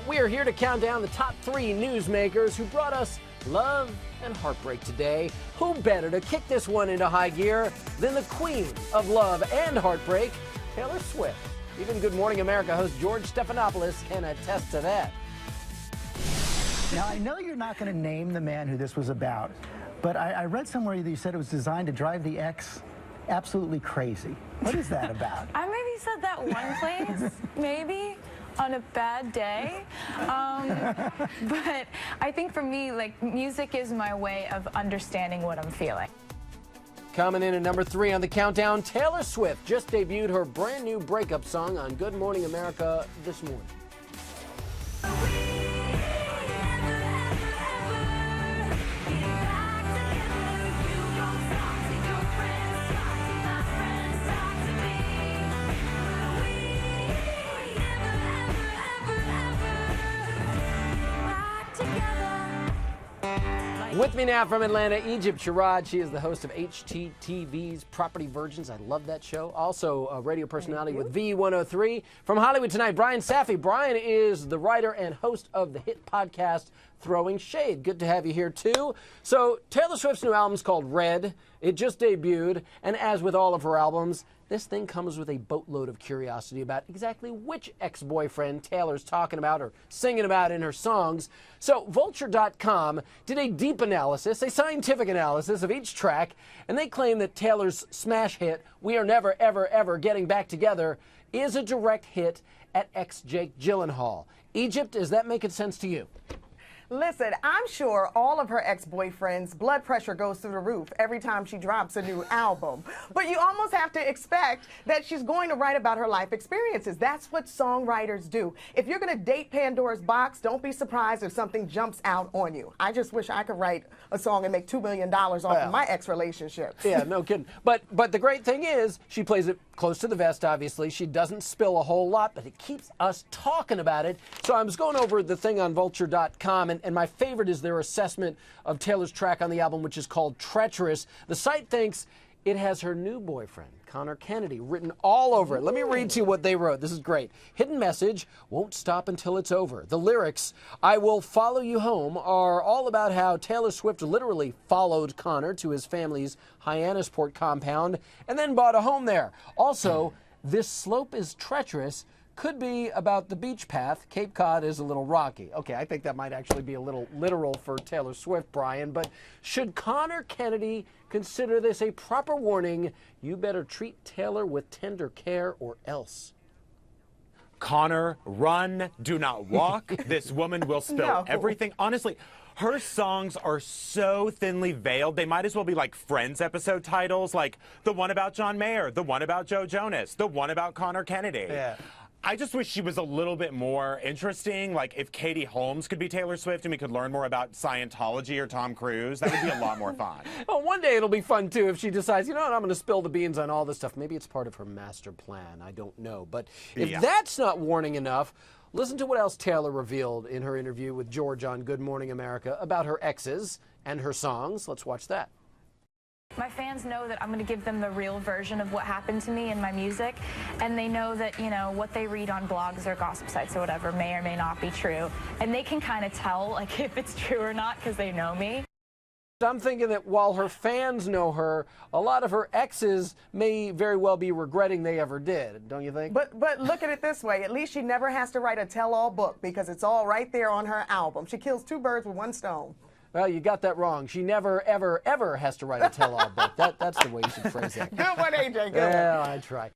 we are here to count down the top 3 newsmakers who brought us love and heartbreak today. Who better to kick this one into high gear than the queen of love and heartbreak, Taylor Swift. Even Good Morning America host George Stephanopoulos can attest to that. Now, I know you're not going to name the man who this was about, but I read somewhere that you said it was designed to drive the ex absolutely crazy. What is that about? I maybe said that one place, maybe, on a bad day. But I think for me, like, music is my way of understanding what I'm feeling. Coming in at number 3 on the countdown, Taylor Swift just debuted her brand new breakup song on Good Morning America this morning. With me now from Atlanta, Egypt Sherrod. She is the host of HGTV's Property Virgins. I love that show. Also a radio personality with V103. From Hollywood tonight, Brian Safi. Brian is the writer and host of the hit podcast Throwing Shade. Good to have you here, too. So Taylor Swift's new album is called Red. It just debuted, and as with all of her albums, this thing comes with a boatload of curiosity about exactly which ex-boyfriend Taylor's talking about or singing about in her songs. So Vulture.com did a deep analysis, a scientific analysis of each track, and they claim that Taylor's smash hit, We Are Never, Ever, Ever Getting Back Together, is a direct hit at ex-Jake Gyllenhaal. Egypt, is that making sense to you? Listen, I'm sure all of her ex-boyfriends' blood pressure goes through the roof every time she drops a new album. But you almost have to expect that she's going to write about her life experiences. That's what songwriters do. If you're going to date Pandora's box, don't be surprised if something jumps out on you. I just wish I could write a song and make $2 million off of my ex-relationship. Yeah, no kidding. But the great thing is she plays it close to the vest, obviously. She doesn't spill a whole lot, but it keeps us talking about it. So I was going over the thing on Vulture.com, and my favorite is their assessment of Taylor's track on the album, which is called Treacherous. The site thinks it has her new boyfriend, Connor Kennedy, written all over it. Let me read to you what they wrote. This is great. Hidden message, won't stop until it's over. The lyrics, I will follow you home, are all about how Taylor Swift literally followed Connor to his family's Hyannisport compound and then bought a home there. Also, this slope is treacherous could be about the beach path. Cape Cod is a little rocky. Okay, I think that might actually be a little literal for Taylor Swift, Brian, but should Connor Kennedy consider this a proper warning? You better treat Taylor with tender care or else. Connor, run, do not walk. This woman will spill everything. Honestly, her songs are so thinly veiled, they might as well be like Friends episode titles, like the one about John Mayer, the one about Joe Jonas, the one about Connor Kennedy. Yeah. I just wish she was a little bit more interesting. Like if Katie Holmes could be Taylor Swift and we could learn more about Scientology or Tom Cruise, that would be a lot more fun. Well, one day it'll be fun, too, if she decides, you know what, I'm going to spill the beans on all this stuff. Maybe it's part of her master plan. I don't know. But if that's not warning enough, listen to what else Taylor revealed in her interview with George on Good Morning America about her exes and her songs. Let's watch that. My fans know that I'm going to give them the real version of what happened to me in my music, and they know that, you know, what they read on blogs or gossip sites or whatever may or may not be true, and they can kind of tell, like, if it's true or not because they know me. I'm thinking that while her fans know her, a lot of her exes may very well be regretting they ever did, don't you think? But look at it this way. At least she never has to write a tell-all book because it's all right there on her album. She kills 2 birds with 1 stone. Well, you got that wrong. She never, ever, ever has to write a tell-all book. That's the way you should phrase that. Good one, AJ. Good one. Yeah, I try.